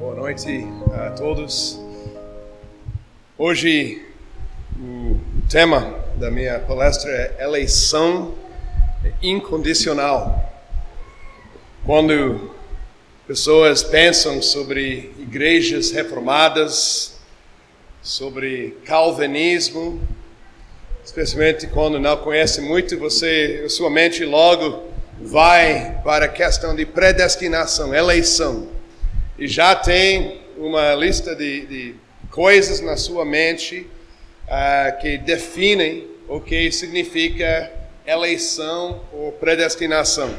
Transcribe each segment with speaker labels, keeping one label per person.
Speaker 1: Boa noite a todos. Hoje o tema da minha palestra é eleição incondicional. Quando pessoas pensam sobre igrejas reformadas, sobre calvinismo, especialmente quando não conhece muito, sua mente logo vai para a questão de predestinação, eleição. E já tem uma lista de coisas na sua mente que definem o que significa eleição ou predestinação.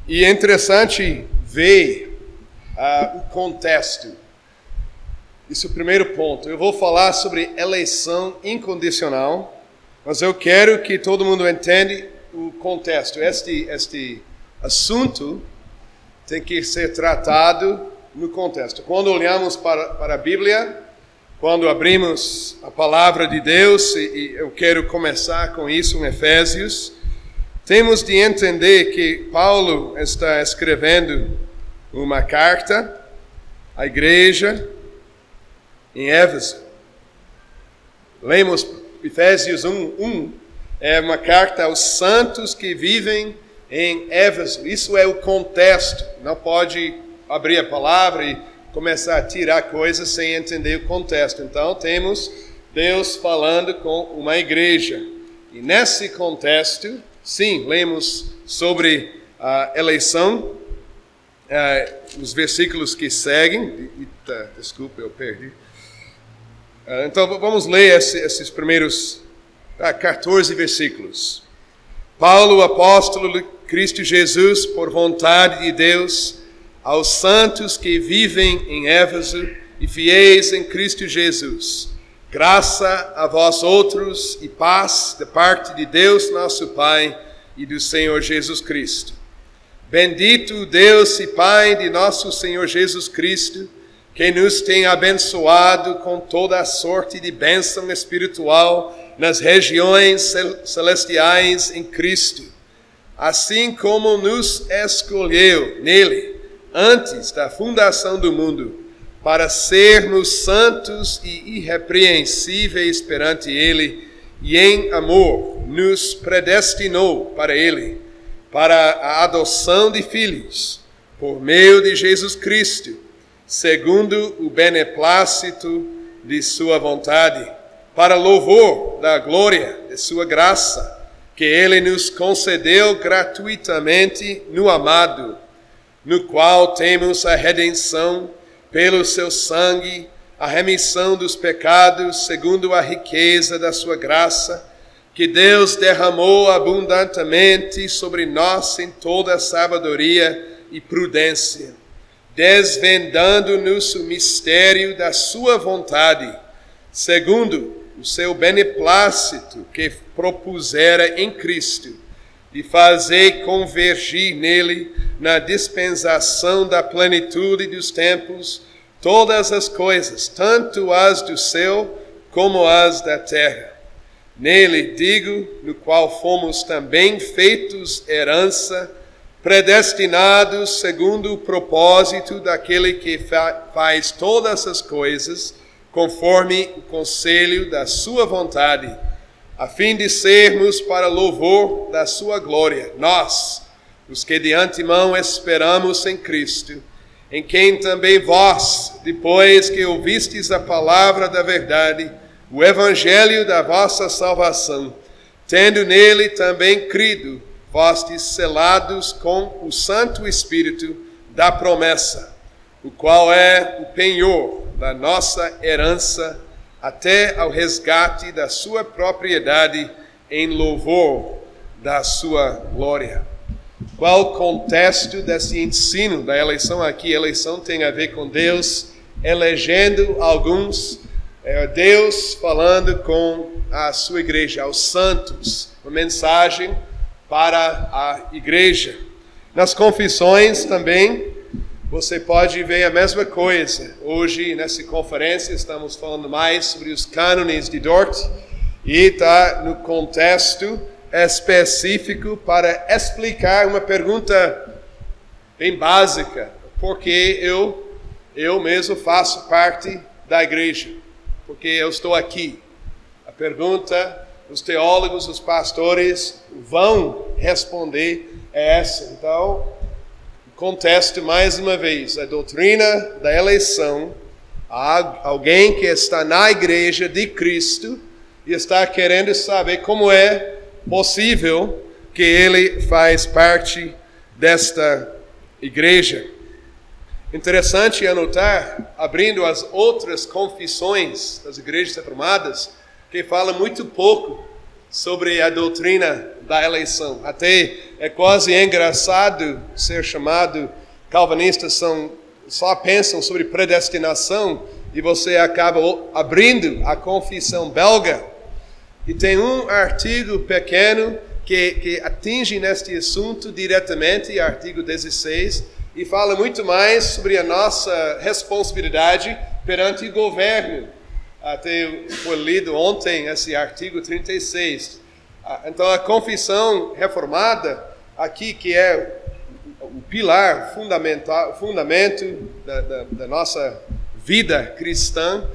Speaker 1: E é interessante ver o contexto. Esse é o primeiro ponto. Eu vou falar sobre eleição incondicional, mas eu quero que todo mundo entenda o contexto. Este assunto tem que ser tratado no contexto. Quando olhamos para a Bíblia, quando abrimos a palavra de Deus, e eu quero começar com isso em Efésios, temos de entender que Paulo está escrevendo uma carta à igreja em Éfeso. Lemos Efésios 1, é uma carta aos santos que vivem em Éfeso. Isso é o contexto. Não pode abrir a palavra e começar a tirar coisas sem entender o contexto. Então temos Deus falando com uma igreja. E nesse contexto, sim, lemos sobre a eleição, os versículos que seguem. Desculpa, eu perdi. Então vamos ler esses primeiros 14 versículos. Paulo, apóstolo de Cristo Jesus, por vontade de Deus, aos santos que vivem em Éfeso e fiéis em Cristo Jesus. Graça a vós outros e paz da parte de Deus nosso Pai e do Senhor Jesus Cristo. Bendito Deus e Pai de nosso Senhor Jesus Cristo, que nos tem abençoado com toda a sorte de bênção espiritual nas regiões celestiais em Cristo, assim como nos escolheu nele antes da fundação do mundo, para sermos santos e irrepreensíveis perante ele, e em amor nos predestinou para ele, para a adoção de filhos, por meio de Jesus Cristo, segundo o beneplácito de sua vontade, para louvor da glória de sua graça, que ele nos concedeu gratuitamente no amado, no qual temos a redenção pelo seu sangue, a remissão dos pecados, segundo a riqueza da sua graça, que Deus derramou abundantemente sobre nós em toda sabedoria e prudência, desvendando-nos o mistério da sua vontade, segundo o seu beneplácito que propusera em Cristo, de fazer convergir nele, na dispensação da plenitude dos tempos, todas as coisas, tanto as do céu como as da terra. Nele, digo, no qual fomos também feitos herança, predestinados segundo o propósito daquele que faz todas as coisas, conforme o conselho da sua vontade, a fim de sermos para louvor da sua glória, nós, os que de antemão esperamos em Cristo, em quem também vós, depois que ouvistes a palavra da verdade, o evangelho da vossa salvação, tendo nele também crido, fostes selados com o Santo Espírito da promessa, o qual é o penhor da nossa herança, até ao resgate da sua propriedade, em louvor da sua glória. Qual o contexto desse ensino da eleição aqui? A eleição tem a ver com Deus elegendo alguns, Deus falando com a sua igreja, aos santos, uma mensagem para a igreja. Nas confissões também, você pode ver a mesma coisa. Hoje, nessa conferência, estamos falando mais sobre os cânones de Dort, e está no contexto específico para explicar uma pergunta bem básica. porque eu mesmo faço parte da igreja, porque eu estou aqui. A pergunta, os teólogos, os pastores vão responder é essa. Então, contesto mais uma vez, a doutrina da eleição, alguém que está na igreja de Cristo e está querendo saber como é possível que ele faz parte desta igreja. Interessante anotar, abrindo as outras confissões das igrejas reformadas, que fala muito pouco sobre a doutrina da eleição. Até é quase engraçado ser chamado calvinistas, só pensam sobre predestinação, e você acaba abrindo a confissão belga. E tem um artigo pequeno que atinge neste assunto diretamente, artigo 16, e fala muito mais sobre a nossa responsabilidade perante o governo. Até foi lido ontem esse artigo 36. Então a confissão reformada, aqui que é o pilar fundamento da nossa vida cristã,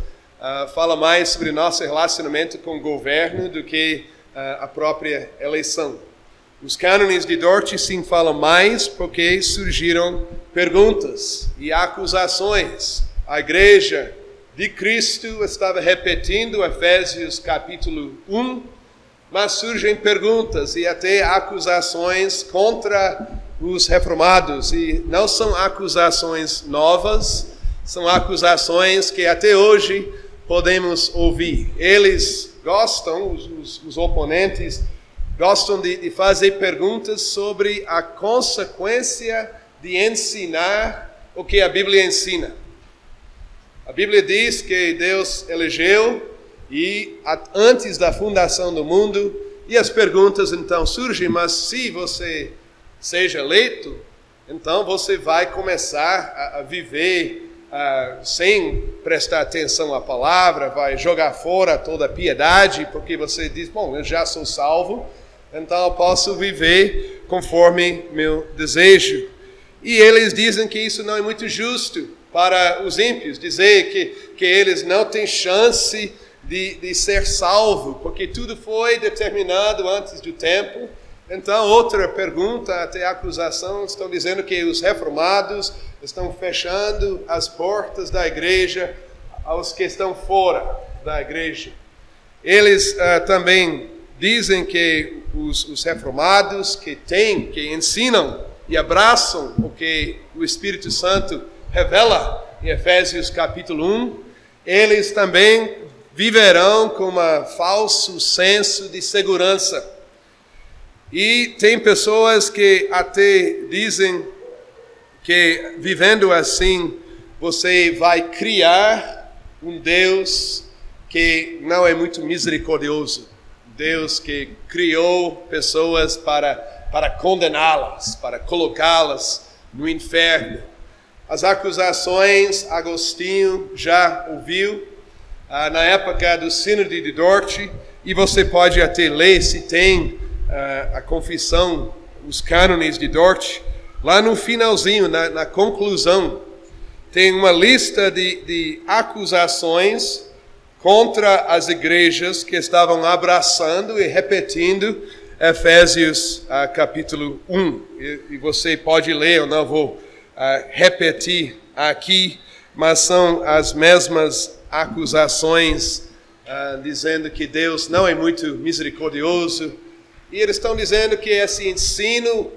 Speaker 1: fala mais sobre nosso relacionamento com o governo do que a própria eleição. Os cânones de Dort sim falam mais porque surgiram perguntas e acusações. A igreja de Cristo estava repetindo Efésios capítulo 1, mas surgem perguntas e até acusações contra os reformados. E não são acusações novas, são acusações que até hoje podemos ouvir. Eles gostam, os oponentes, gostam de fazer perguntas sobre a consequência de ensinar o que a Bíblia ensina. A Bíblia diz que Deus elegeu antes da fundação do mundo, e as perguntas então surgem, mas se você seja eleito, então você vai começar a viver sem prestar atenção à palavra, vai jogar fora toda a piedade, porque você diz, bom, eu já sou salvo, então eu posso viver conforme meu desejo. E eles dizem que isso não é muito justo para os ímpios, dizer que eles não têm chance de ser salvo, porque tudo foi determinado antes do tempo. Então, outra pergunta, até acusação, estão dizendo que os reformados estão fechando as portas da igreja aos que estão fora da igreja. Eles também dizem que os reformados que ensinam e abraçam o que o Espírito Santo revela em Efésios capítulo 1, eles também viverão com um falso senso de segurança. E tem pessoas que até dizem que vivendo assim, você vai criar um Deus que não é muito misericordioso. Deus que criou pessoas para condená-las, para colocá-las no inferno. As acusações, Agostinho já ouviu na época do Sínodo de Dort, e você pode até ler, se tem a confissão, os cânones de Dort, lá no finalzinho, na conclusão, tem uma lista de acusações contra as igrejas que estavam abraçando e repetindo Efésios capítulo 1. E você pode ler, eu não vou repetir aqui, mas são as mesmas acusações, dizendo que Deus não é muito misericordioso. E eles estão dizendo que esse ensino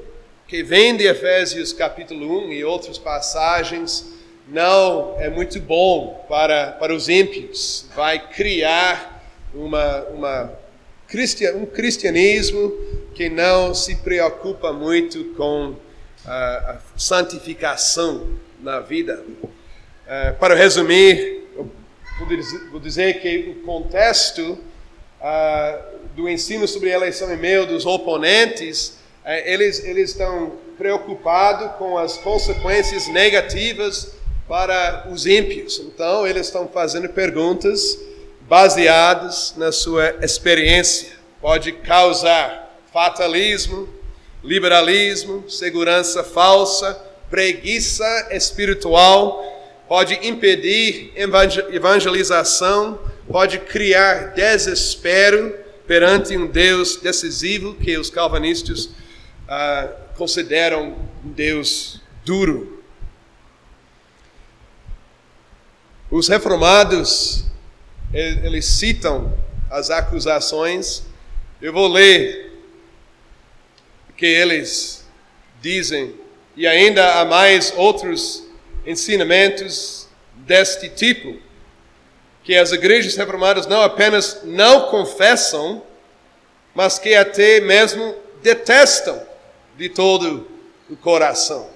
Speaker 1: que vem de Efésios capítulo 1 e outras passagens não é muito bom para os ímpios. Vai criar um cristianismo que não se preocupa muito com a santificação na vida. Para resumir, eu vou dizer que o contexto do ensino sobre a eleição em meio dos oponentes, eles estão preocupados com as consequências negativas para os ímpios. Então, eles estão fazendo perguntas baseadas na sua experiência. Pode causar fatalismo, liberalismo, segurança falsa, preguiça espiritual, pode impedir evangelização, pode criar desespero perante um Deus decisivo que os calvinistas consideram um Deus duro. Os reformados, eles citam as acusações. Eu vou ler o que eles dizem. E ainda há mais outros ensinamentos deste tipo, que as igrejas reformadas não apenas não confessam, mas que até mesmo detestam de todo o coração.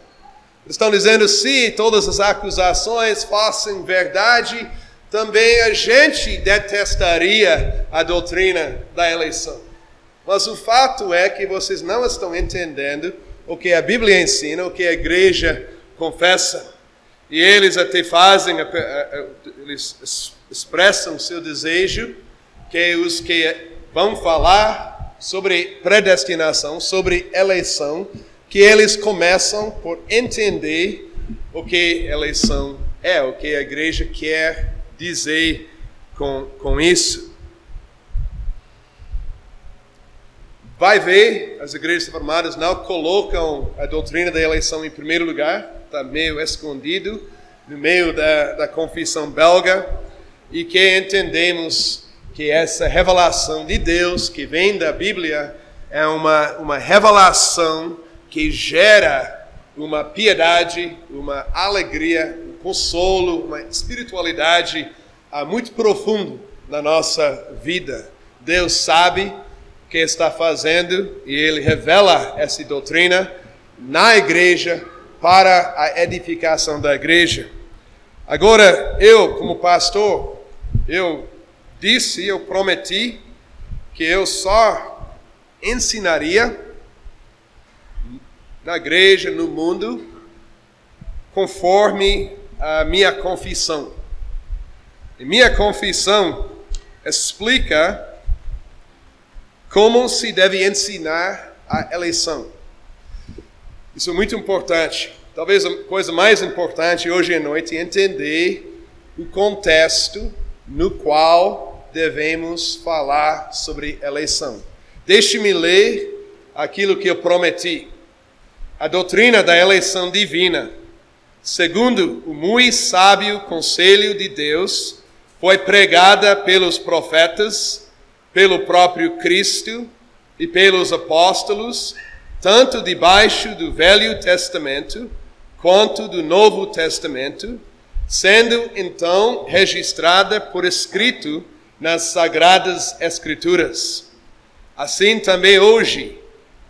Speaker 1: Estão dizendo, se todas as acusações fossem verdade, também a gente detestaria a doutrina da eleição. Mas o fato é que vocês não estão entendendo o que a Bíblia ensina, o que a igreja confessa. E eles até fazem, eles expressam seu desejo que os que vão falar sobre predestinação, sobre eleição, que eles começam por entender o que eleição é, o que a igreja quer dizer com isso. Vai ver, as igrejas reformadas não colocam a doutrina da eleição em primeiro lugar, está meio escondido no meio da confissão belga, e que entendemos que essa revelação de Deus que vem da Bíblia é uma revelação que gera uma piedade, uma alegria, um consolo, uma espiritualidade muito profunda na nossa vida. Deus sabe o que está fazendo e Ele revela essa doutrina na igreja para a edificação da igreja. Agora, eu como pastor, eu prometi que eu só ensinaria na igreja, no mundo, conforme a minha confissão. E minha confissão explica como se deve ensinar a eleição. Isso é muito importante. Talvez a coisa mais importante hoje à noite é entender o contexto no qual devemos falar sobre eleição. Deixe-me ler aquilo que eu prometi. A doutrina da eleição divina, segundo o muito sábio conselho de Deus, foi pregada pelos profetas, pelo próprio Cristo e pelos apóstolos, tanto debaixo do Velho Testamento quanto do Novo Testamento, sendo então registrada por escrito nas Sagradas Escrituras. Assim também hoje,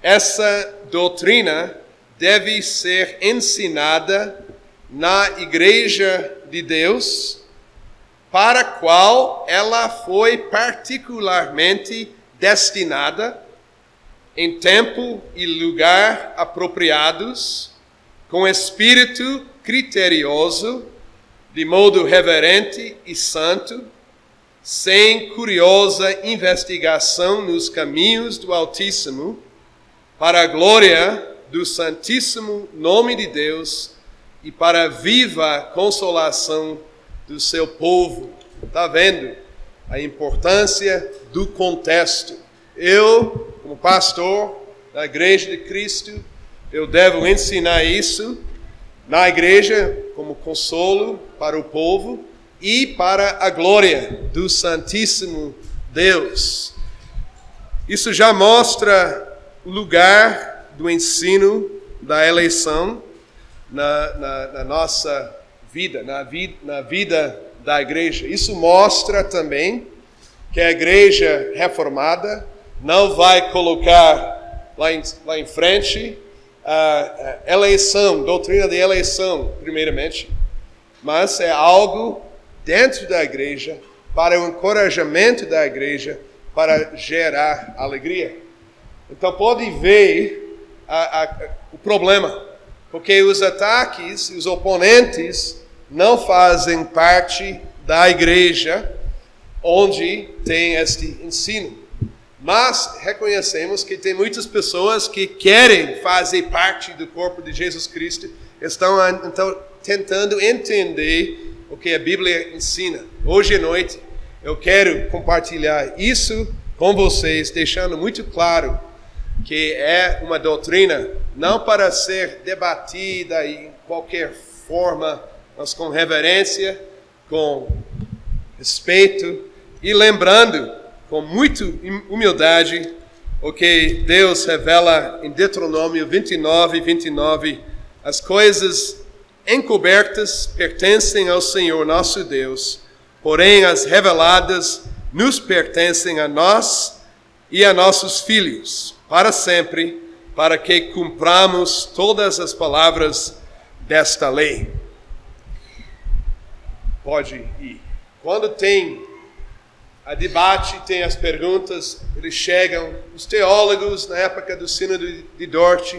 Speaker 1: essa doutrina deve ser ensinada na Igreja de Deus, para a qual ela foi particularmente destinada, em tempo e lugar apropriados, com espírito criterioso, de modo reverente e santo, sem curiosa investigação nos caminhos do Altíssimo, para a glória do Santíssimo Nome de Deus e para a viva consolação do seu povo. Está vendo a importância do contexto? Eu, como pastor da Igreja de Cristo, eu devo ensinar isso na igreja como consolo para o povo e para a glória do Santíssimo Deus. Isso já mostra o lugar do ensino da eleição na nossa vida, na vida da igreja. Isso mostra também que a igreja reformada não vai colocar lá em frente a eleição, doutrina de eleição, primeiramente, mas é algo dentro da igreja, para o encorajamento da igreja, para gerar alegria. Então pode ver o problema, porque os ataques, os oponentes não fazem parte da igreja onde tem este ensino. Mas reconhecemos que tem muitas pessoas que querem fazer parte do corpo de Jesus Cristo estão então tentando entender o que a Bíblia ensina. Hoje à noite eu quero compartilhar isso com vocês, deixando muito claro que é uma doutrina não para ser debatida em qualquer forma, mas com reverência, com respeito e lembrando com muita humildade o que Deus revela em Deuteronômio 29:29. As coisas encobertas pertencem ao Senhor nosso Deus, porém as reveladas nos pertencem a nós e a nossos filhos, para sempre, para que cumpramos todas as palavras desta lei. Pode ir. Quando tem a debate, tem as perguntas, eles chegam, os teólogos, na época do Sínodo de Dort,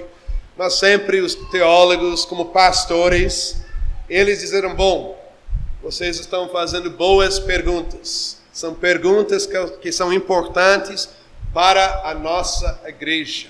Speaker 1: mas sempre os teólogos, como pastores, eles disseram, bom, vocês estão fazendo boas perguntas. São perguntas que são importantes para a nossa igreja.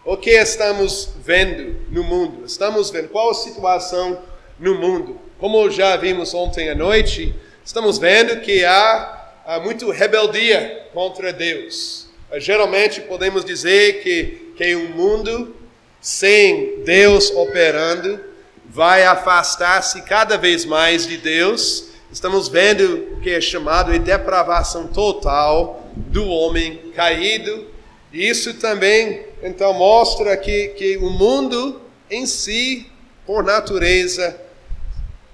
Speaker 1: O que estamos vendo no mundo? Estamos vendo qual a situação no mundo. Como já vimos ontem à noite, estamos vendo que há muito rebeldia contra Deus. Geralmente podemos dizer que um mundo sem Deus operando vai afastar-se cada vez mais de Deus. Estamos vendo o que é chamado de depravação total do homem caído. E isso também, então, mostra que o mundo em si, por natureza,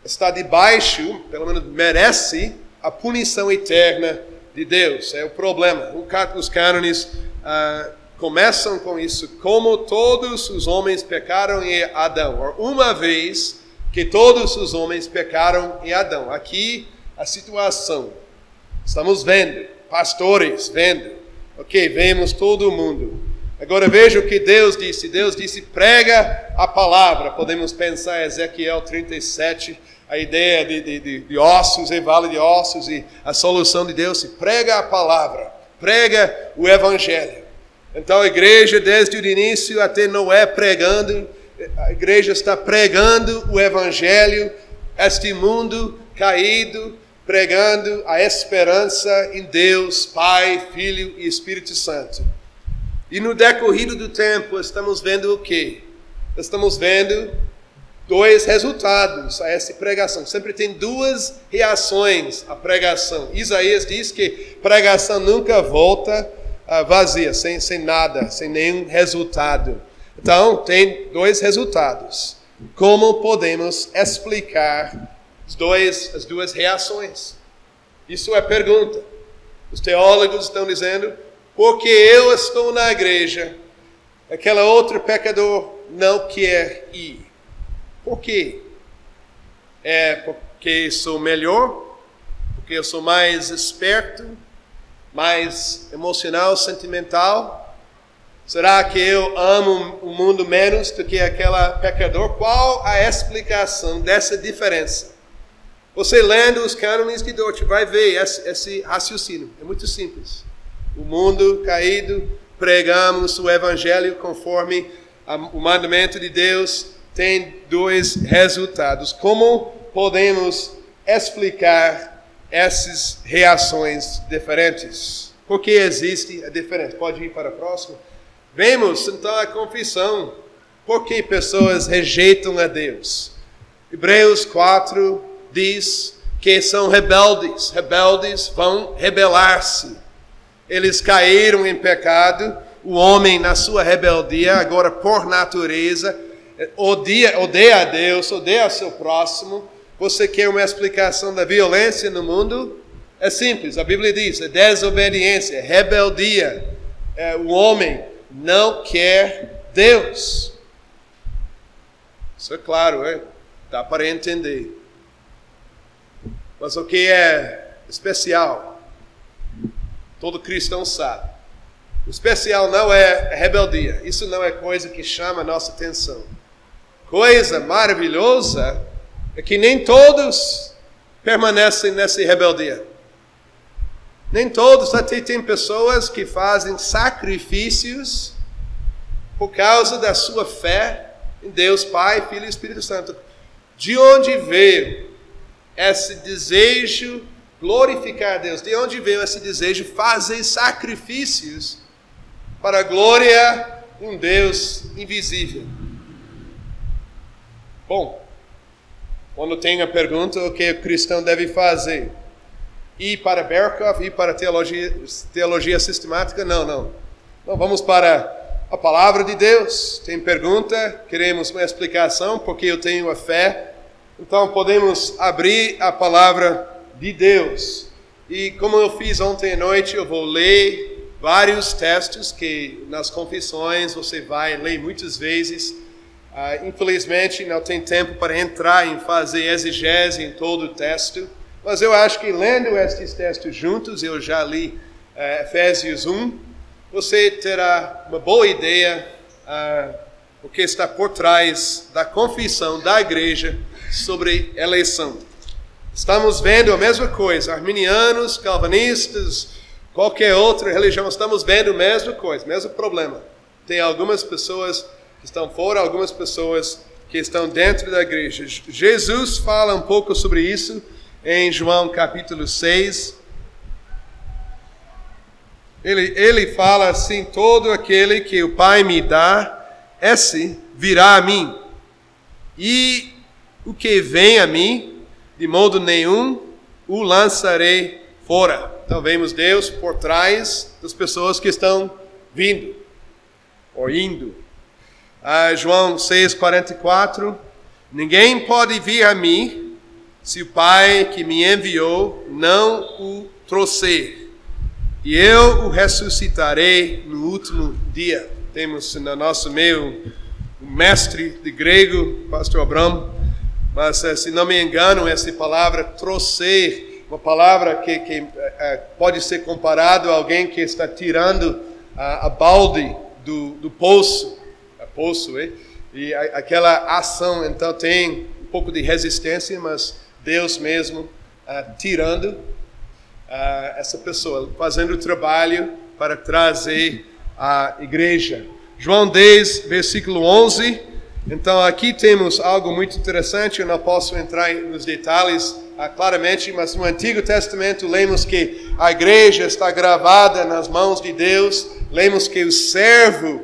Speaker 1: está debaixo, pelo menos merece, a punição eterna de Deus. É o problema. Os cânones começam com isso. Como todos os homens pecaram em Adão. Uma vez que todos os homens pecaram em Adão. Aqui a situação. Estamos vendo. Pastores vendo. Ok, vemos todo mundo. Agora veja o que Deus disse. Deus disse, prega a palavra. Podemos pensar em Ezequiel 37, a ideia de ossos, e vale de ossos, e a solução de Deus, prega a palavra, prega o evangelho. Então a igreja, desde o início até Noé pregando, a igreja está pregando o evangelho, este mundo caído, pregando a esperança em Deus, Pai, Filho e Espírito Santo. E no decorrido do tempo, estamos vendo o quê? Estamos vendo dois resultados a essa pregação. Sempre tem duas reações à pregação. Isaías diz que pregação nunca volta vazia, sem nada, sem nenhum resultado. Então, tem dois resultados. Como podemos explicar as duas reações? Isso é a pergunta. Os teólogos estão dizendo, porque eu estou na igreja, aquele outro pecador não quer ir. Por quê? É porque sou melhor? Porque eu sou mais esperto? Mais emocional, sentimental? Será que eu amo o mundo menos do que aquele pecador? Qual a explicação dessa diferença? Você lendo os cânones de Dort vai ver esse raciocínio. É muito simples. O mundo caído, pregamos o evangelho conforme o mandamento de Deus, tem dois resultados. Como podemos explicar essas reações diferentes? Por que existe a diferença? Pode ir para a próxima. Vemos então a confissão. Por que pessoas rejeitam a Deus? Hebreus 4 diz que são rebeldes. Rebeldes vão rebelar-se. Eles caíram em pecado. O homem, na sua rebeldia, agora por natureza, odeia a Deus, odeia seu próximo. Você quer uma explicação da violência no mundo? É simples, a Bíblia diz, é desobediência, é rebeldia. O homem não quer Deus. Isso é claro, dá para entender. Mas o que é especial? Todo cristão sabe. O especial não é a rebeldia. Isso não é coisa que chama a nossa atenção. Coisa maravilhosa é que nem todos permanecem nessa rebeldia. Nem todos. Até tem pessoas que fazem sacrifícios por causa da sua fé, em Deus Pai, Filho e Espírito Santo. De onde veio esse desejo glorificar a Deus? De onde veio esse desejo fazer sacrifícios para a glória de um Deus invisível? Bom, quando tem a pergunta, o que o cristão deve fazer? Ir para Berkov, ir para teologia sistemática? Não, vamos para a palavra de Deus. Tem pergunta, queremos uma explicação, porque eu tenho a fé. Então podemos abrir a palavra de Deus. E como eu fiz ontem à noite, eu vou ler vários textos que nas confissões você vai ler muitas vezes. Infelizmente não tem tempo para entrar em fazer exegese em todo o texto. Mas eu acho que lendo estes textos juntos, eu já li Efésios 1, você terá uma boa ideia o que está por trás da confissão da igreja sobre eleição. Estamos vendo a mesma coisa, arminianos, calvinistas, qualquer outra religião, estamos vendo a mesma coisa, mesmo problema. Tem algumas pessoas que estão fora, algumas pessoas que estão dentro da igreja. Jesus fala um pouco sobre isso em João capítulo 6. Ele fala assim: todo aquele que o Pai me dá, esse virá a mim. E o que vem a mim, de modo nenhum o lançarei fora. Então vemos Deus por trás das pessoas que estão vindo ou indo. João 6,44: ninguém pode vir a mim se o Pai que me enviou não o trouxer. E eu o ressuscitarei no último dia. Temos no nosso meio um mestre de grego, pastor Abrão, mas se não me engano, essa palavra trouxer, uma palavra que pode ser comparado a alguém que está tirando a balde do poço. E aquela ação, então, tem um pouco de resistência, mas Deus mesmo tirando essa pessoa, fazendo o trabalho para trazer a igreja. João 10, versículo 11. Então aqui temos algo muito interessante. Eu não posso entrar nos detalhes claramente, mas no Antigo Testamento lemos que a igreja está gravada nas mãos de Deus. Lemos que o servo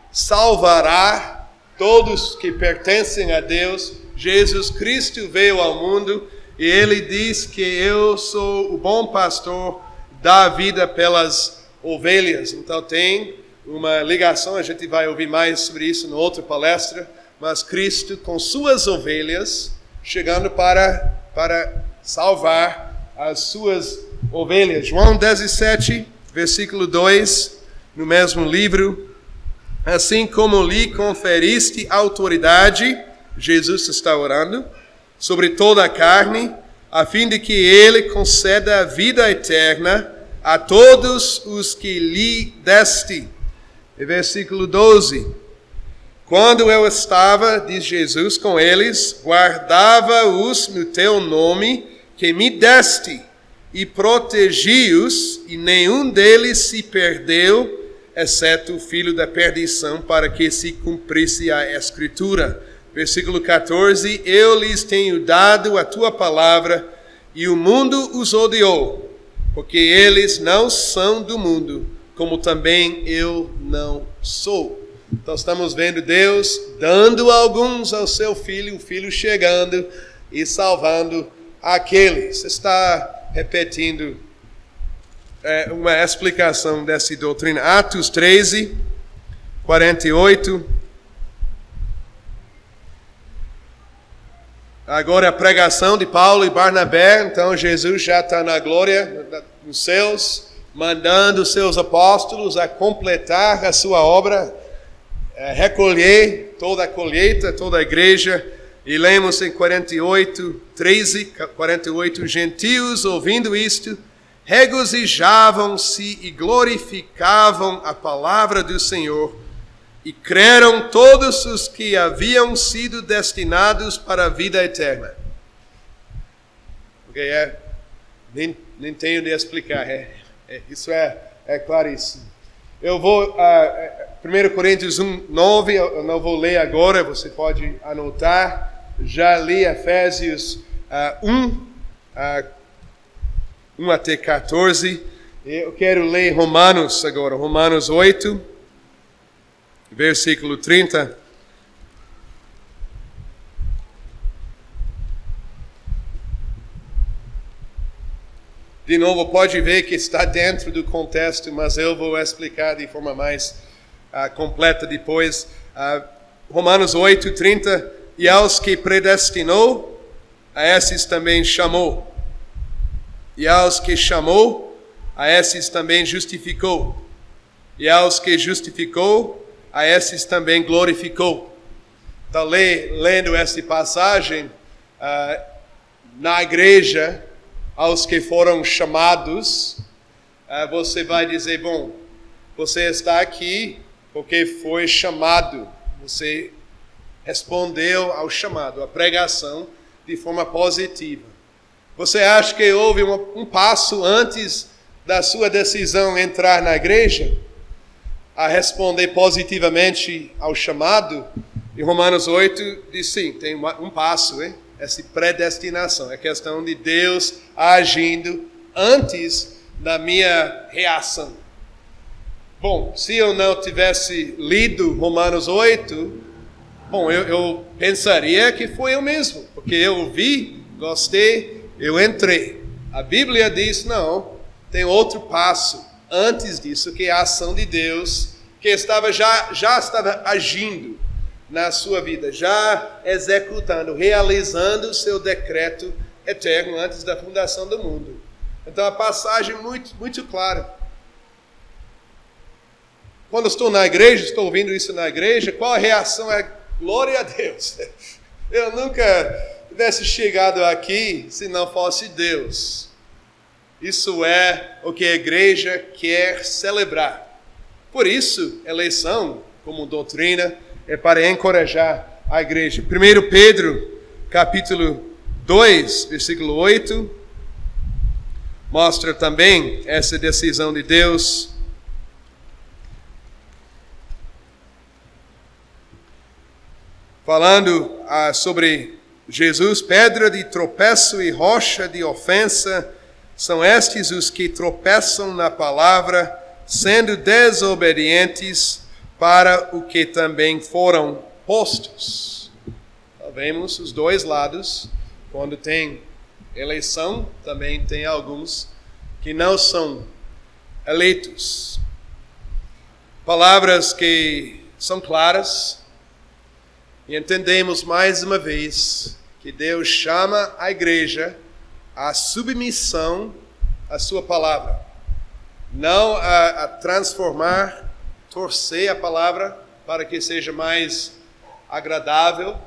Speaker 1: salvará todos que pertencem a Deus. Jesus Cristo veio ao mundo e ele diz que eu sou o bom pastor, dá a vida pelas ovelhas. Então tem uma ligação, a gente vai ouvir mais sobre isso em outra palestra, mas Cristo com suas ovelhas chegando para salvar as suas ovelhas. João 17, versículo 2, no mesmo livro: assim como lhe conferiste autoridade, Jesus está orando, sobre toda a carne, a fim de que ele conceda a vida eterna a todos os que lhe deste. E versículo 12: quando eu estava, diz Jesus, com eles, guardava-os no teu nome que me deste, e protegi-os, e nenhum deles se perdeu, exceto o filho da perdição, para que se cumprisse a Escritura. Versículo 14: eu lhes tenho dado a tua palavra, e o mundo os odiou, porque eles não são do mundo, como também eu não sou. Então estamos vendo Deus dando alguns ao seu filho, o filho chegando e salvando aqueles. Está repetindo uma explicação dessa doutrina. Atos 13, 48. Agora a pregação de Paulo e Barnabé. Então Jesus já está na glória, nos céus, mandando os seus apóstolos a completar a sua obra, recolher toda a colheita, toda a igreja. E lemos em 48, 13, 48, gentios ouvindo isto, regozijavam-se e glorificavam a palavra do Senhor, e creram todos os que haviam sido destinados para a vida eterna. Nem tenho de explicar, isso é claríssimo. Eu vou, 1 Coríntios 1:9, eu não vou ler agora, você pode anotar. Já li Efésios 1 até 14. Eu quero ler Romanos agora, Romanos 8, versículo 30. De novo, pode ver que está dentro do contexto, mas eu vou explicar de forma mais completa depois. Romanos 8, 30. E aos que predestinou, a esses também chamou. E aos que chamou, a esses também justificou. E aos que justificou, a esses também glorificou. Então, lendo essa passagem, na igreja, aos que foram chamados, você vai dizer, bom, você está aqui porque foi chamado. Você respondeu ao chamado, à pregação, de forma positiva. Você acha que houve um passo antes da sua decisão entrar na igreja? A responder positivamente ao chamado? Em Romanos 8 diz sim, tem um passo, hein? Essa predestinação, é questão de Deus agindo antes da minha reação. Bom, se eu não tivesse lido Romanos 8, bom, eu pensaria que foi eu mesmo, porque eu vi, gostei, eu entrei. A Bíblia diz, não, tem outro passo antes disso, que é a ação de Deus, que já estava agindo na sua vida, já executando, realizando o seu decreto eterno antes da fundação do mundo. Então a passagem é muito clara. Quando estou na igreja, estou ouvindo isso na igreja, qual a reação? É glória a Deus. Eu nunca tivesse chegado aqui se não fosse Deus. Isso é o que a igreja quer celebrar. Por isso, eleição como doutrina é para encorajar a igreja. 1 Pedro, capítulo 2, versículo 8, mostra também essa decisão de Deus. Falando sobre Jesus, pedra de tropeço e rocha de ofensa, são estes os que tropeçam na palavra, sendo desobedientes para o que também foram postos. Então, vemos os dois lados. Quando tem eleição, também tem alguns que não são eleitos. Palavras que são claras. E entendemos mais uma vez que Deus chama a igreja à submissão à sua palavra. Não a transformar, torcer a palavra para que seja mais agradável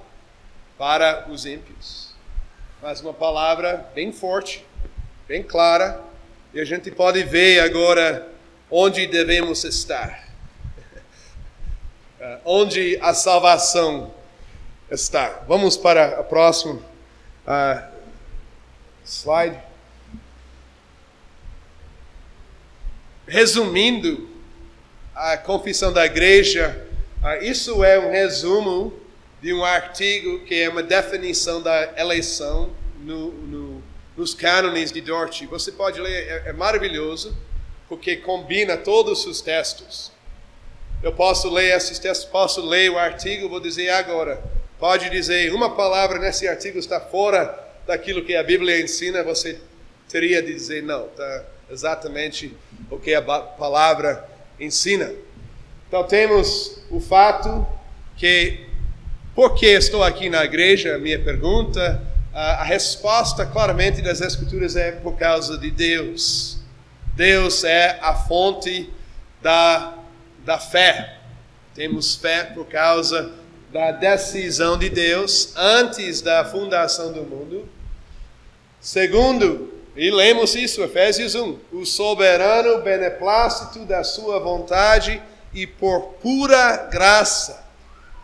Speaker 1: para os ímpios. Mas uma palavra bem forte, bem clara, e a gente pode ver agora onde devemos estar. Onde a salvação está. Vamos para a próxima slide. Resumindo a confissão da igreja, isso é um resumo de um artigo que é uma definição da eleição nos cânones de Dort. Você pode ler, é maravilhoso, porque combina todos os textos. Eu posso ler esses textos, posso ler o artigo, vou dizer agora. Pode dizer uma palavra nesse artigo está fora daquilo que a Bíblia ensina, você teria de dizer não, está exatamente o que a palavra ensina. Então temos o fato que, por que estou aqui na igreja, a minha pergunta, a resposta claramente das Escrituras é por causa de Deus. Deus é a fonte da fé. Temos fé por causa da decisão de Deus antes da fundação do mundo. Segundo, e lemos isso, Efésios 1, o soberano beneplácito da sua vontade e por pura graça.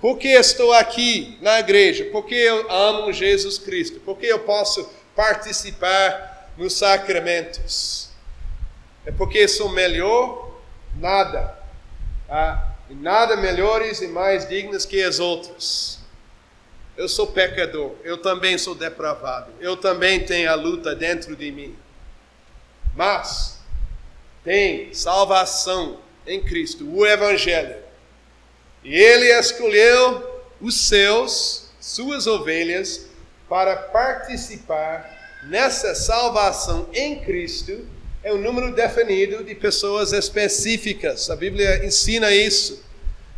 Speaker 1: Por que estou aqui na igreja? Porque eu amo Jesus Cristo. Porque eu posso participar nos sacramentos. É porque sou melhor? Nada. nada melhores e mais dignas que as outras. Eu sou pecador, eu também sou depravado, eu também tenho a luta dentro de mim. Mas tem salvação em Cristo, o Evangelho. E Ele escolheu suas ovelhas, para participar nessa salvação em Cristo. É um número definido de pessoas específicas. A Bíblia ensina isso.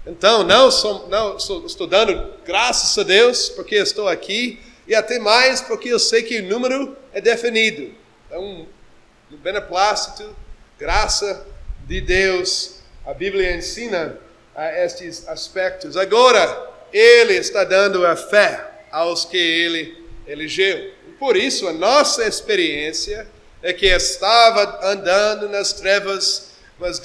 Speaker 1: Então, não estou dando graças a Deus porque estou aqui, e até mais porque eu sei que o número é definido. Então, no beneplácito, graça de Deus, a Bíblia ensina estes aspectos. Agora, Ele está dando a fé aos que Ele elegeu. Por isso, a nossa experiência é que estava andando nas trevas, mas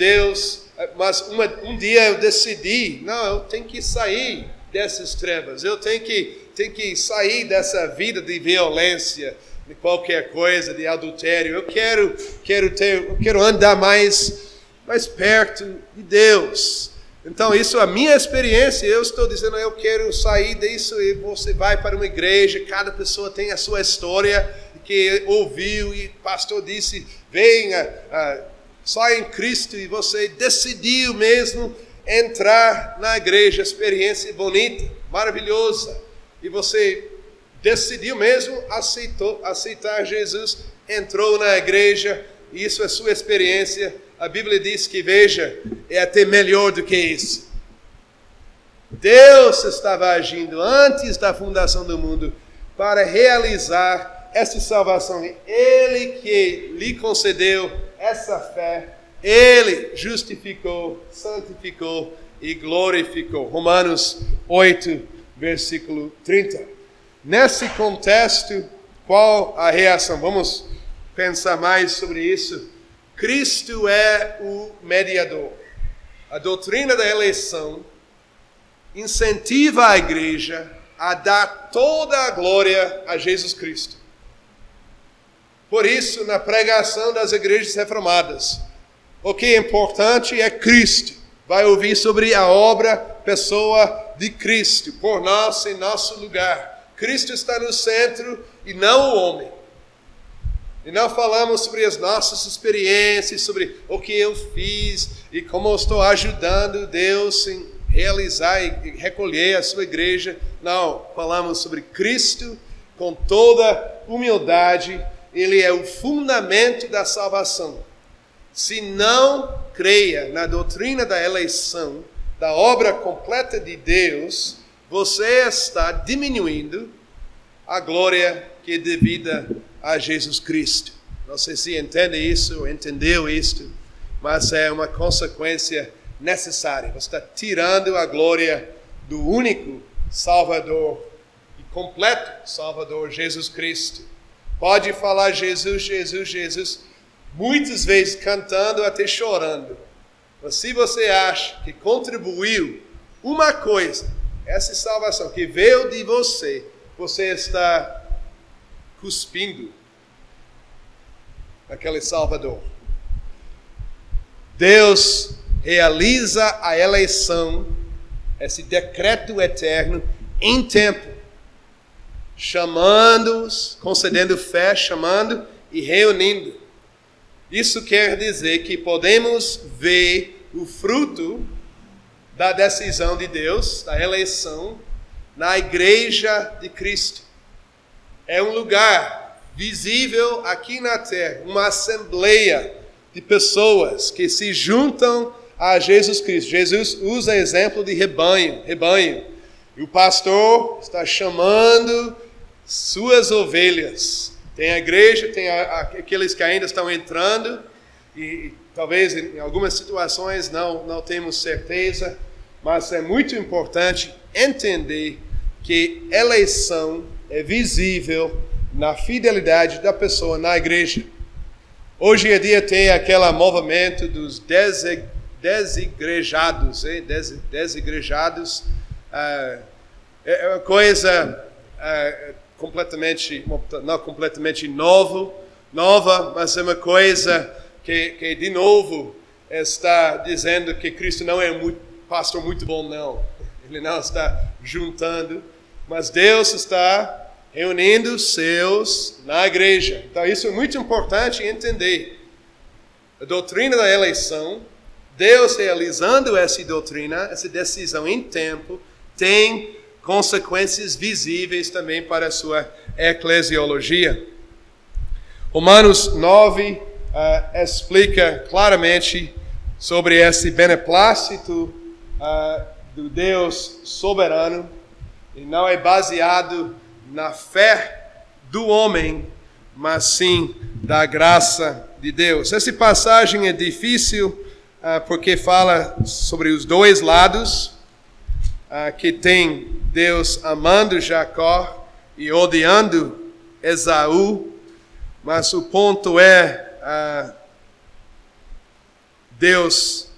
Speaker 1: um dia eu decidi, não, eu tenho que sair dessas trevas, eu tenho que sair dessa vida de violência, de qualquer coisa, de adultério. Eu quero andar mais perto de Deus. Então, isso é a minha experiência. Eu estou dizendo, eu quero sair disso, e você vai para uma igreja, cada pessoa tem a sua história, que ouviu, e o pastor disse, venha, só em Cristo, e você decidiu mesmo entrar na igreja. Experiência bonita, maravilhosa, e você decidiu mesmo aceitar Jesus, entrou na igreja, e isso é sua experiência. A Bíblia diz que, veja, é até melhor do que isso. Deus estava agindo antes da fundação do mundo para realizar essa salvação. Ele que lhe concedeu essa fé, Ele justificou, santificou e glorificou. Romanos 8, versículo 30. Nesse contexto, qual a reação? Vamos pensar mais sobre isso. Cristo é o mediador. A doutrina da eleição incentiva a igreja a dar toda a glória a Jesus Cristo. Por isso, na pregação das igrejas reformadas, o que é importante é Cristo. Vai ouvir sobre a obra, pessoa de Cristo, por nós, em nosso lugar. Cristo está no centro e não o homem. E não falamos sobre as nossas experiências, sobre o que eu fiz e como eu estou ajudando Deus em realizar e recolher a sua igreja. Não, falamos sobre Cristo com toda humildade. Ele é o fundamento da salvação. Se não creia na doutrina da eleição, da obra completa de Deus, você está diminuindo a glória que é devida a Jesus Cristo. Não sei se entende isso, ou entendeu isto, mas é uma consequência necessária. Você está tirando a glória do único Salvador e completo Salvador, Jesus Cristo. Pode falar Jesus, Jesus, Jesus, muitas vezes cantando até chorando. Mas se você acha que contribuiu uma coisa, essa salvação que veio de você, você está cuspindo naquele Salvador. Deus realiza a eleição, esse decreto eterno, em tempo, chamando-os, concedendo fé, chamando e reunindo. Isso quer dizer que podemos ver o fruto da decisão de Deus, da eleição, na igreja de Cristo. É um lugar visível aqui na terra, uma assembleia de pessoas que se juntam a Jesus Cristo. Jesus usa exemplo de rebanho. E o pastor está chamando suas ovelhas. Tem a igreja, tem aqueles que ainda estão entrando, e talvez em algumas situações não temos certeza, mas é muito importante entender que eleição é visível na fidelidade da pessoa na igreja. Hoje em dia tem aquele movimento dos desigrejados. Desigrejados é uma coisa não completamente nova, mas é uma coisa que de novo está dizendo que Cristo não é um pastor muito bom, não. Ele não está juntando, mas Deus está reunindo os seus na igreja. Então isso é muito importante entender. A doutrina da eleição, Deus realizando essa doutrina, essa decisão em tempo, tem consequências visíveis também para a sua eclesiologia. Romanos 9 explica claramente sobre esse beneplácito do Deus soberano, e não é baseado na fé do homem, mas sim da graça de Deus. Essa passagem é difícil porque fala sobre os dois lados, que tem Deus amando Jacó e odiando Esaú, mas o ponto é Deus,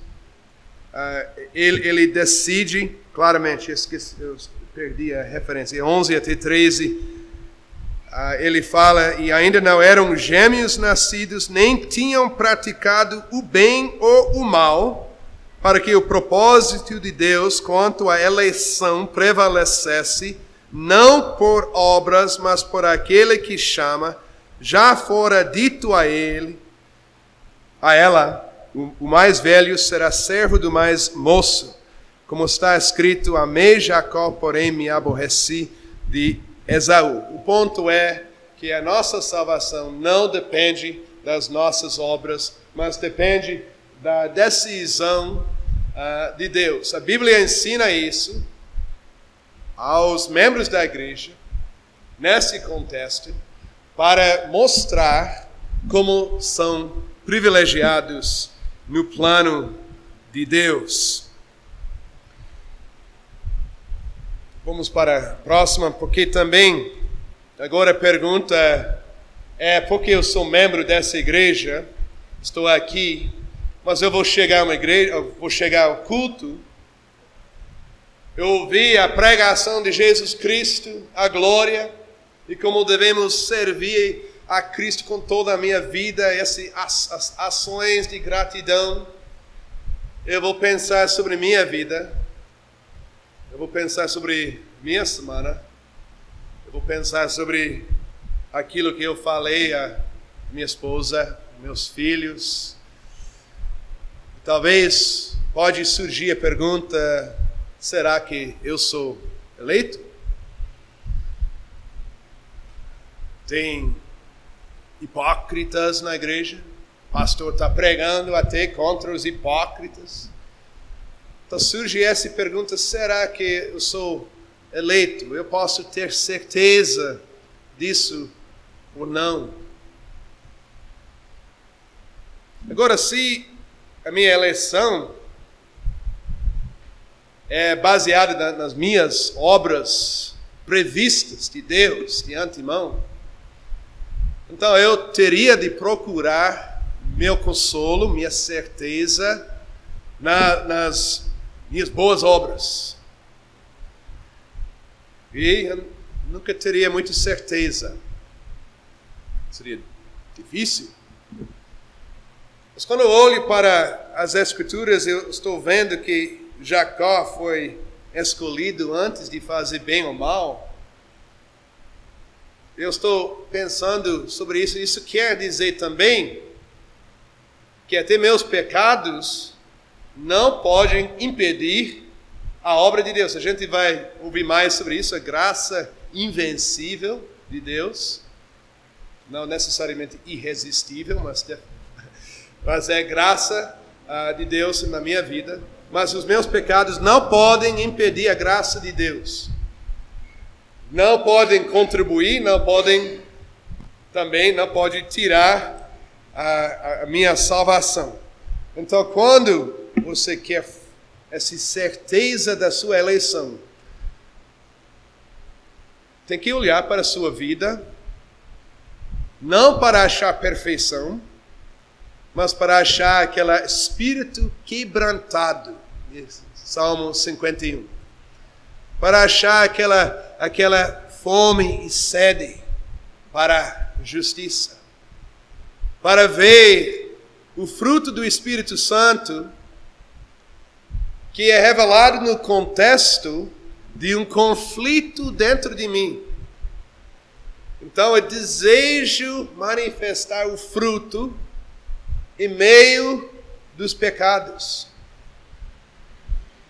Speaker 1: ele decide claramente, eu perdi a referência, 11 até 13, ele fala, e ainda não eram gêmeos nascidos, nem tinham praticado o bem ou o mal, para que o propósito de Deus quanto à eleição prevalecesse, não por obras, mas por aquele que chama. Já fora dito a ela, o mais velho será servo do mais moço. Como está escrito, amei Jacó, porém me aborreci de Esaú. O ponto é que a nossa salvação não depende das nossas obras, mas depende da decisão de Deus. A Bíblia ensina isso aos membros da igreja, nesse contexto, para mostrar como são privilegiados no plano de Deus. Vamos para a próxima, porque também, agora a pergunta porque eu sou membro dessa igreja, estou aqui, mas eu vou chegar a uma igreja, eu vou chegar ao culto, eu ouvi a pregação de Jesus Cristo, a glória, e como devemos servir a Cristo com toda a minha vida, essas ações de gratidão. Eu vou pensar sobre minha vida, eu vou pensar sobre minha semana, eu vou pensar sobre aquilo que eu falei a minha esposa, meus filhos. Talvez pode surgir a pergunta, será que eu sou eleito? Tem hipócritas na igreja. O pastor está pregando até contra os hipócritas. Então surge essa pergunta, será que eu sou eleito? Eu posso ter certeza disso ou não? Agora, se a minha eleição é baseada nas minhas obras previstas de Deus de antemão, então eu teria de procurar meu consolo, minha certeza nas minhas boas obras. E eu nunca teria muita certeza. Seria difícil. Mas quando eu olho para as Escrituras, eu estou vendo que Jacó foi escolhido antes de fazer bem ou mal. Eu estou pensando sobre isso. Isso quer dizer também que até meus pecados não podem impedir a obra de Deus. A gente vai ouvir mais sobre isso, a graça invencível de Deus. Não necessariamente irresistível, mas é graça de Deus na minha vida. Mas os meus pecados não podem impedir a graça de Deus. Não podem contribuir, não podem tirar a minha salvação. Então, quando você quer essa certeza da sua eleição, tem que olhar para a sua vida, não para achar perfeição, mas para achar aquele espírito quebrantado, Salmo 51. Para achar aquela fome e sede para justiça. Para ver o fruto do Espírito Santo, que é revelado no contexto de um conflito dentro de mim. Então, eu desejo manifestar o fruto em meio dos pecados.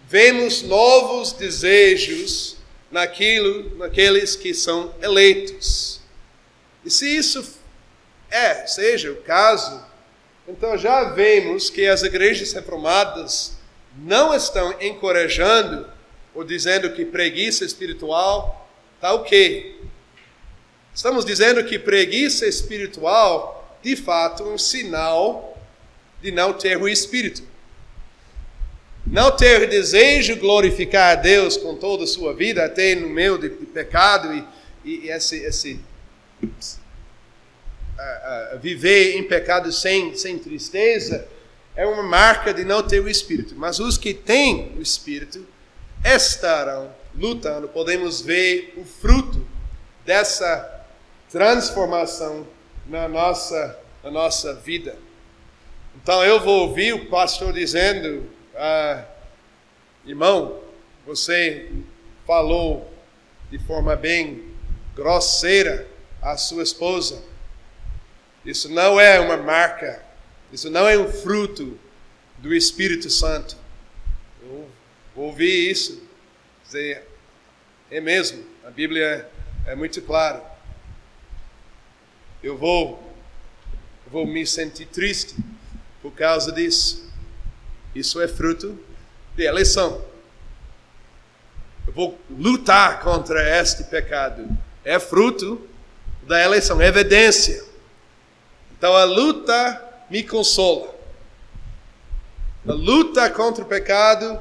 Speaker 1: Vemos novos desejos naqueles que são eleitos. E se isso seja o caso, então já vemos que as igrejas reformadas não estão encorajando ou dizendo que preguiça espiritual está ok. Estamos dizendo que preguiça espiritual, de fato, é um sinal de não ter o Espírito. Não ter desejo de glorificar a Deus com toda a sua vida, até no meio de pecado e viver em pecado sem tristeza, é uma marca de não ter o Espírito. Mas os que têm o Espírito estarão lutando. Podemos ver o fruto dessa transformação na nossa vida. Então eu vou ouvir o pastor dizendo: irmão, você falou de forma bem grosseira à sua esposa. Isso não é uma marca, isso não é um fruto do Espírito Santo. Eu vou ouvir isso, dizer, é mesmo, a Bíblia é muito clara. Eu vou me sentir triste por causa disso. Isso é fruto de eleição. Eu vou lutar contra este pecado. É fruto da eleição, é evidência. Então a luta me consola. A luta contra o pecado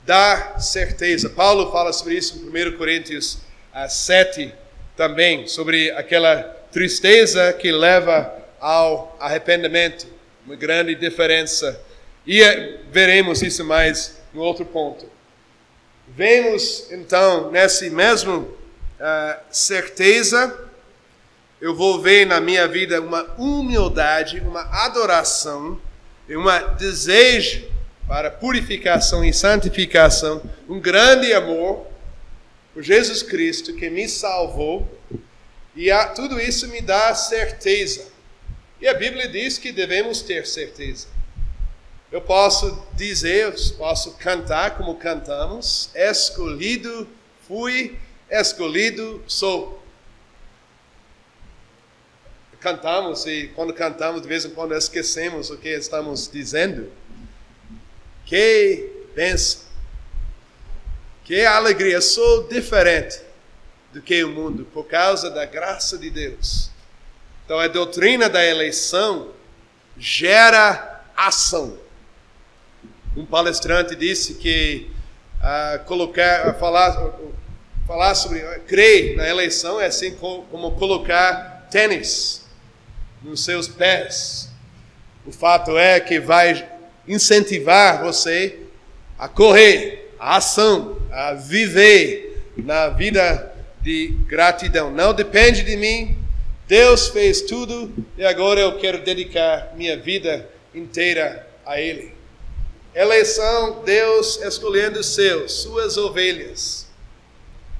Speaker 1: dá certeza. Paulo fala sobre isso em 1 Coríntios 7 também, sobre aquela tristeza que leva ao arrependimento. Uma grande diferença. E veremos isso mais no outro ponto. Vemos então nessa mesma certeza, eu vou ver na minha vida uma humildade, uma adoração, e um desejo para purificação e santificação, um grande amor por Jesus Cristo que me salvou, e tudo isso me dá certeza. E a Bíblia diz que devemos ter certeza. Eu posso dizer, eu posso cantar como cantamos: escolhido fui, escolhido sou. Cantamos, e quando cantamos, de vez em quando esquecemos o que estamos dizendo. Que bênção, que alegria. Eu sou diferente do que o mundo por causa da graça de Deus. Então a doutrina da eleição gera ação. Um palestrante disse que falar sobre crer na eleição é assim como colocar tênis nos seus pés. O fato é que vai incentivar você a correr, a ação, a viver na vida de gratidão. Não depende de mim, Deus fez tudo e agora eu quero dedicar minha vida inteira a Ele. Eleição, Deus escolhendo suas ovelhas.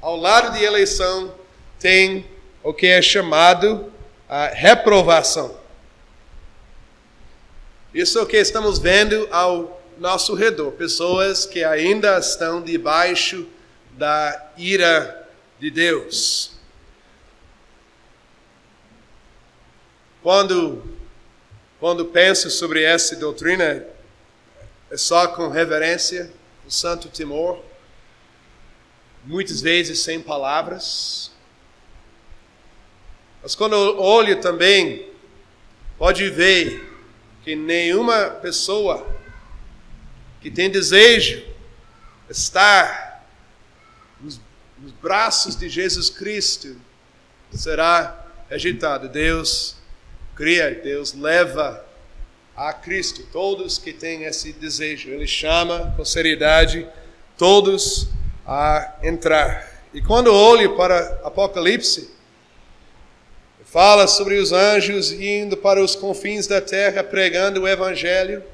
Speaker 1: Ao lado de eleição tem o que é chamado a reprovação. Isso é o que estamos vendo ao nosso redor. Pessoas que ainda estão debaixo da ira de Deus. Quando penso sobre essa doutrina, é só com reverência, com santo temor, muitas vezes sem palavras. Mas quando eu olho também, pode ver que nenhuma pessoa que tem desejo de estar nos braços de Jesus Cristo será rejeitado. Deus cria, Deus leva a Cristo todos que têm esse desejo. Ele chama com seriedade todos a entrar. E quando eu olho para Apocalipse, fala sobre os anjos indo para os confins da terra pregando o evangelho,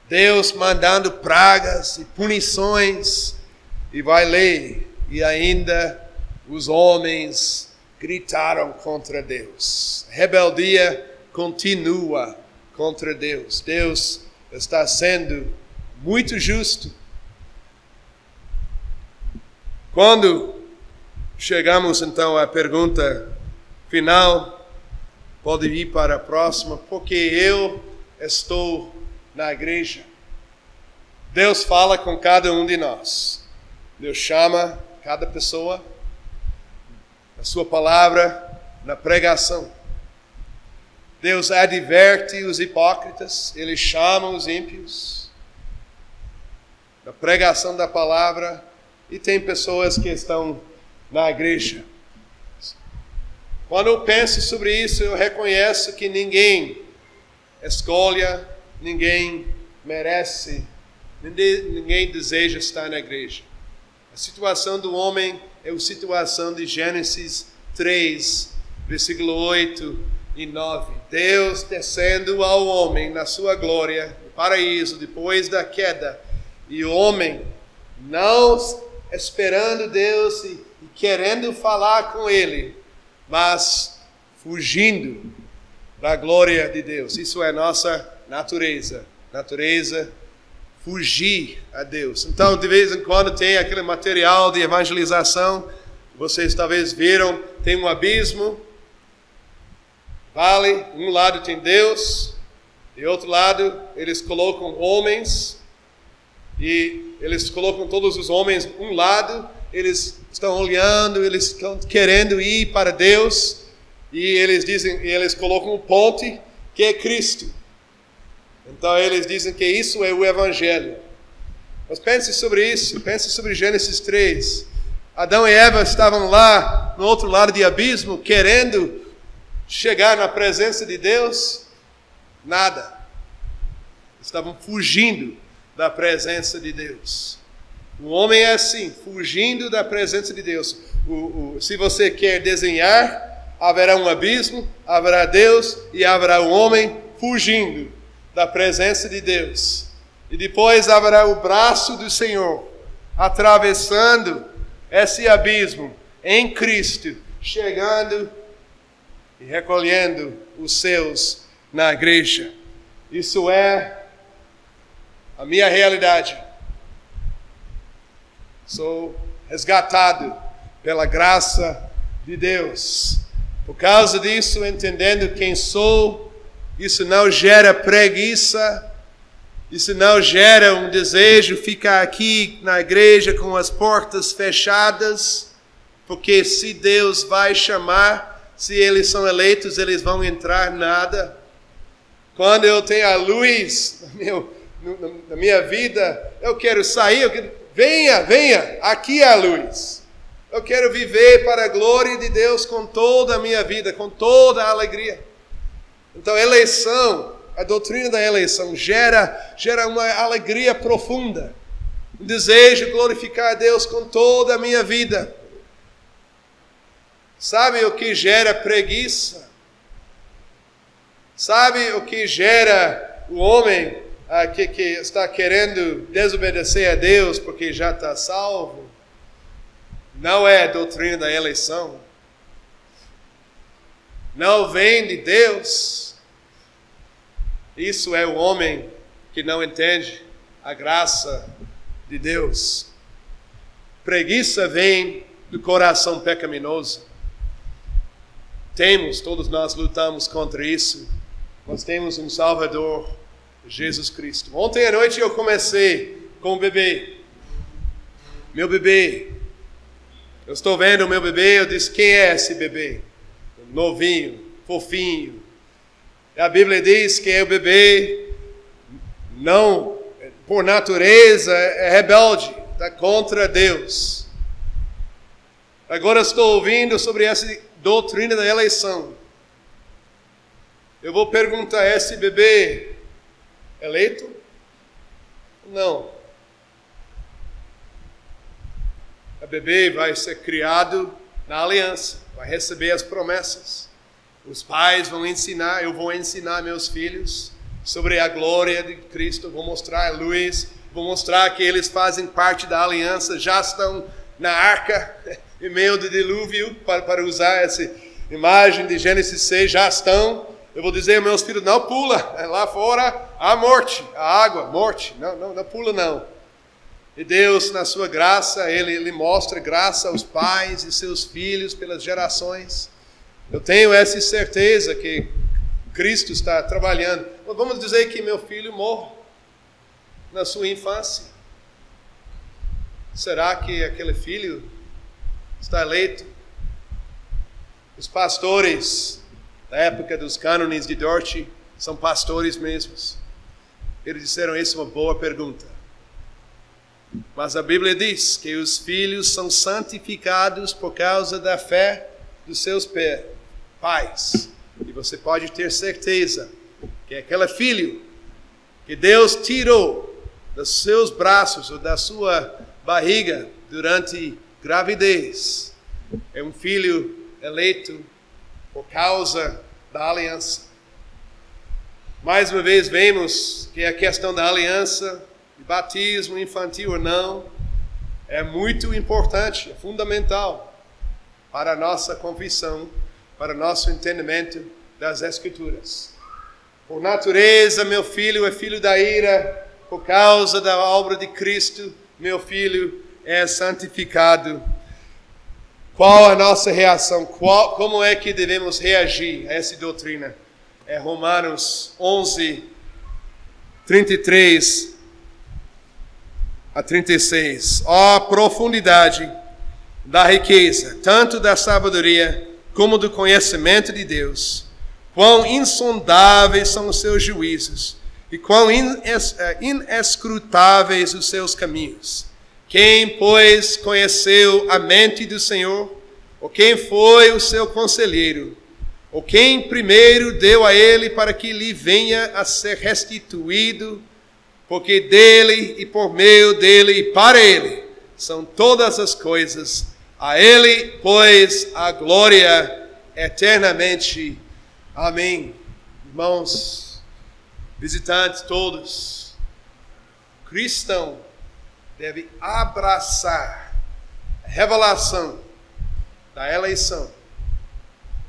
Speaker 1: Deus mandando pragas e punições, e vai ler, e ainda os homens gritaram contra Deus. A rebeldia continua contra Deus. Deus está sendo muito justo. Quando chegamos então à pergunta final, pode ir para a próxima, porque eu estou na igreja. Deus fala com cada um de nós. Deus chama cada pessoa na sua palavra, na pregação. Deus adverte os hipócritas, Ele chama os ímpios na pregação da palavra, e tem pessoas que estão na igreja. Quando eu penso sobre isso, eu reconheço que ninguém escolhe, ninguém merece, ninguém deseja estar na igreja. A situação do homem é a situação de Gênesis 3, versículo 8 e 9. Deus descendo ao homem na sua glória, no paraíso, depois da queda. E o homem não esperando Deus e querendo falar com Ele, mas fugindo da glória de Deus. Isso é nossa natureza. Natureza, fugir a Deus. Então, de vez em quando tem aquele material de evangelização, vocês talvez viram, tem um abismo, vale, um lado tem Deus, e outro lado eles colocam homens, e eles colocam todos os homens um lado, eles estão olhando, eles estão querendo ir para Deus, e eles colocam um ponte que é Cristo. Então eles dizem que isso é o Evangelho. Mas pense sobre isso, pense sobre Gênesis 3. Adão e Eva estavam lá no outro lado do abismo, querendo chegar na presença de Deus. Nada. Estavam fugindo da presença de Deus. O homem é assim, fugindo da presença de Deus. Se você quer desenhar, haverá um abismo, haverá Deus e haverá um homem fugindo da presença de Deus. E depois haverá o braço do Senhor atravessando esse abismo em Cristo, chegando e recolhendo os seus na igreja. Isso é a minha realidade. Sou resgatado pela graça de Deus. Por causa disso, entendendo quem sou, isso não gera preguiça, isso não gera um desejo de ficar aqui na igreja com as portas fechadas, porque se Deus vai chamar, se eles são eleitos, eles vão entrar nada. Quando eu tenho a luz na minha vida, eu quero sair, venha, aqui é a luz. Eu quero viver para a glória de Deus com toda a minha vida, com toda a alegria. Então, a doutrina da eleição gera uma alegria profunda, um desejo de glorificar a Deus com toda a minha vida. Sabe o que gera preguiça? Sabe o que gera o homem que está querendo desobedecer a Deus porque já está salvo? Não é a doutrina da eleição. Não vem de Deus. Isso é o homem que não entende a graça de Deus. Preguiça vem do coração pecaminoso. Todos nós lutamos contra isso. Nós temos um Salvador, Jesus Cristo. Ontem à noite eu comecei com o bebê. Meu bebê. Eu estou vendo o meu bebê, eu disse, quem é esse bebê? Novinho, fofinho. A Bíblia diz que o bebê, não, por natureza, é rebelde, está contra Deus. Agora estou ouvindo sobre essa doutrina da eleição. Eu vou perguntar, esse bebê eleito? Não. O bebê vai ser criado na aliança, vai receber as promessas. Os pais vão ensinar, eu vou ensinar meus filhos sobre a glória de Cristo, vou mostrar a luz, vou mostrar que eles fazem parte da aliança, já estão na arca, em meio do dilúvio, para usar essa imagem de Gênesis 6, já estão. Eu vou dizer aos meus filhos, não pula, lá fora há morte, a água, morte, não pula não. E Deus, na sua graça, Ele mostra graça aos pais e seus filhos pelas gerações. Eu tenho essa certeza que Cristo está trabalhando. Vamos dizer que meu filho morre na sua infância. Será que aquele filho está eleito? Os pastores da época dos cânones de Dort são pastores mesmos. Eles disseram, isso é uma boa pergunta. Mas a Bíblia diz que os filhos são santificados por causa da fé dos seus pais. E você pode ter certeza que aquele filho que Deus tirou dos seus braços ou da sua barriga durante gravidez é um filho eleito por causa da aliança. Mais uma vez vemos que a questão da aliança, de batismo infantil ou não, é muito importante, é fundamental para a nossa confissão, para o nosso entendimento das Escrituras. Por natureza, meu filho é filho da ira, por causa da obra de Cristo, meu filho é santificado. Qual a nossa reação? Como é que devemos reagir a essa doutrina? É Romanos 11, 33 a 36. Ó profundidade da riqueza, tanto da sabedoria como do conhecimento de Deus. Quão insondáveis são os seus juízos e quão inescrutáveis os seus caminhos. Quem, pois, conheceu a mente do Senhor? Ou quem foi o seu conselheiro? Ou quem primeiro deu a ele para que lhe venha a ser restituído? Porque dele e por meio dele e para ele são todas as coisas. A ele, pois, a glória eternamente. Amém. Irmãos, visitantes todos, o cristão deve abraçar a revelação da eleição,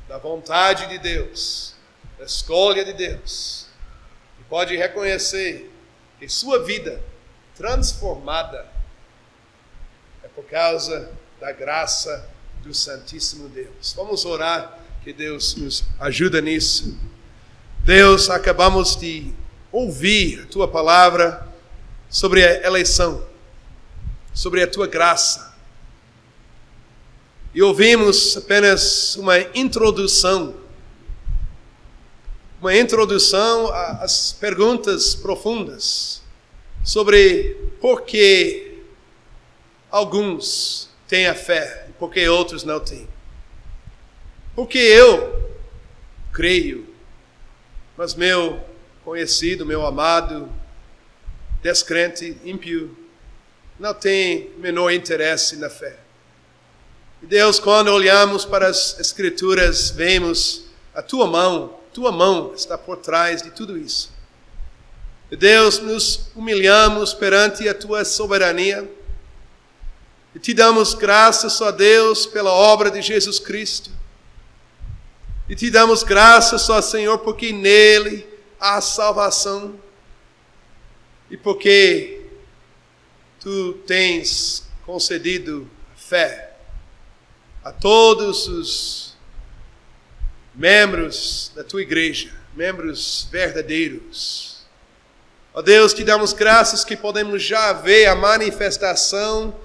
Speaker 1: da vontade de Deus, da escolha de Deus. E pode reconhecer que sua vida transformada é por causa da graça do Santíssimo Deus. Vamos orar, que Deus nos ajude nisso. Deus, acabamos de ouvir a Tua palavra sobre a eleição, sobre a Tua graça. E ouvimos apenas uma introdução às perguntas profundas sobre por que alguns têm a fé e por que outros não têm. Porque eu creio, mas meu conhecido, meu amado, descrente, ímpio, não tem menor interesse na fé. E Deus, quando olhamos para as Escrituras, vemos a Tua mão está por trás de tudo isso. E Deus, nos humilhamos perante a Tua soberania e Te damos graças, ó Deus, pela obra de Jesus Cristo. E Te damos graças, ó Senhor, porque nele há salvação e porque Tu tens concedido fé a todos os membros da Tua igreja, membros verdadeiros. Ó Deus, Te damos graças que podemos já ver a manifestação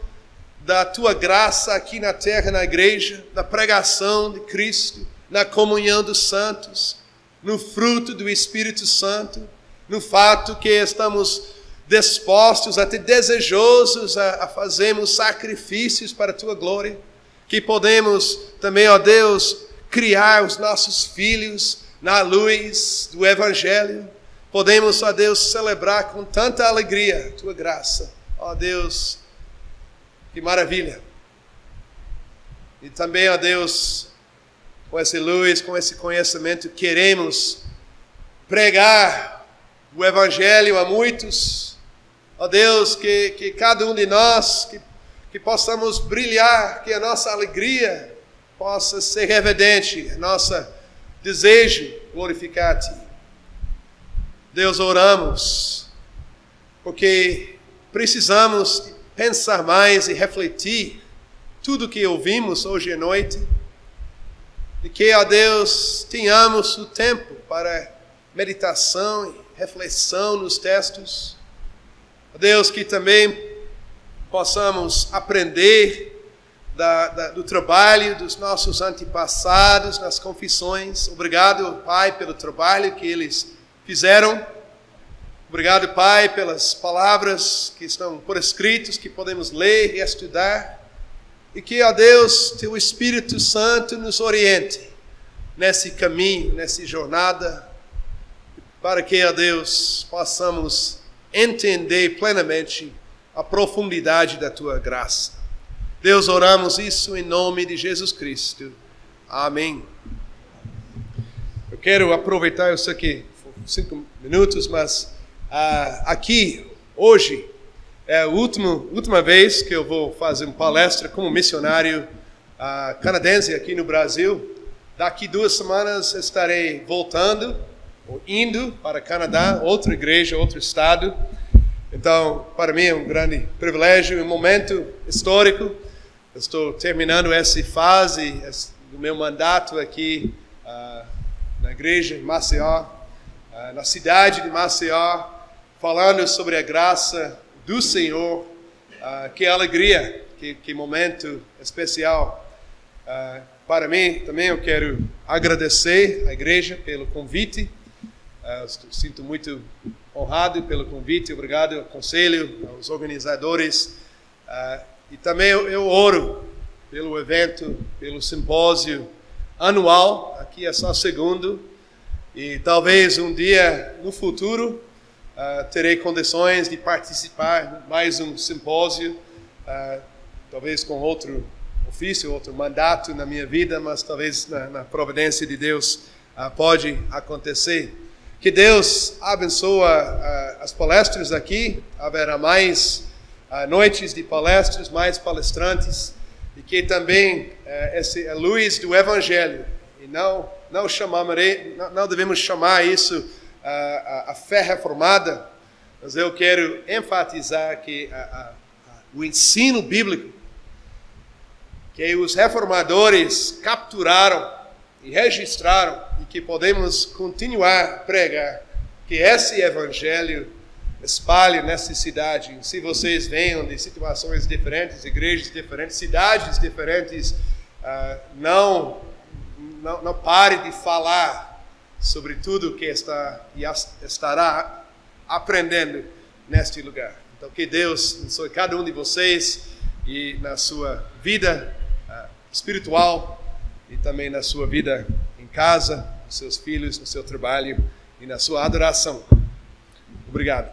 Speaker 1: da Tua graça aqui na terra, na igreja, na pregação de Cristo, na comunhão dos santos, no fruto do Espírito Santo, no fato que estamos dispostos, até desejosos a fazermos sacrifícios para a Tua glória, que podemos também, ó Deus, criar os nossos filhos na luz do Evangelho. Podemos, ó Deus, celebrar com tanta alegria a Tua graça. Ó Deus, que maravilha. E também, ó Deus, com essa luz, com esse conhecimento, queremos pregar o Evangelho a muitos. Ó Deus, que cada um de nós, que possamos brilhar, que a nossa alegria possa ser evidente, nosso desejo glorificar a Ti. Deus, oramos, porque precisamos pensar mais e refletir tudo que ouvimos hoje à noite, e que, ó Deus, tenhamos o tempo para meditação e reflexão nos textos. Ó Deus, que também possamos aprender do trabalho dos nossos antepassados nas confissões. Obrigado, Pai, pelo trabalho que eles fizeram. Obrigado, Pai, pelas palavras que estão por escritos, que podemos ler e estudar. E que, ó Deus, Teu Espírito Santo nos oriente nesse caminho, nessa jornada, para que, ó Deus, possamos entender plenamente a profundidade da Tua graça. Deus, oramos isso em nome de Jesus Cristo. Amém. Eu quero aproveitar isso aqui, 5 minutos, mas aqui, hoje, é a última vez que eu vou fazer uma palestra como missionário canadense aqui no Brasil. Daqui 2 semanas estarei voltando, ou indo para Canadá, outra igreja, outro estado. Então, para mim é um grande privilégio, um momento histórico. Eu estou terminando essa fase do meu mandato aqui na igreja em Maceió, na cidade de Maceió, falando sobre a graça do Senhor. Que alegria, que momento especial. Para mim, também eu quero agradecer à igreja pelo convite. Sinto muito honrado pelo convite. Obrigado ao conselho, aos organizadores. E também eu oro pelo evento, pelo simpósio anual. Aqui é só segundo. E talvez um dia no futuro terei condições de participar de mais um simpósio, talvez com outro ofício, outro mandato na minha vida, mas talvez na providência de Deus pode acontecer. Que Deus abençoe as palestras aqui, haverá mais noites de palestras, mais palestrantes, e que também essa luz do Evangelho, e não devemos chamar isso a fé reformada, mas eu quero enfatizar que o ensino bíblico que os reformadores capturaram e registraram, e que podemos continuar a pregar, que esse evangelho espalhe nessa cidade. Se vocês venham de situações diferentes, igrejas diferentes, cidades diferentes, não pare de falar sobre tudo que estará aprendendo neste lugar. Então, que Deus abençoe cada um de vocês e na sua vida espiritual e também na sua vida em casa, nos seus filhos, no seu trabalho e na sua adoração. Obrigado.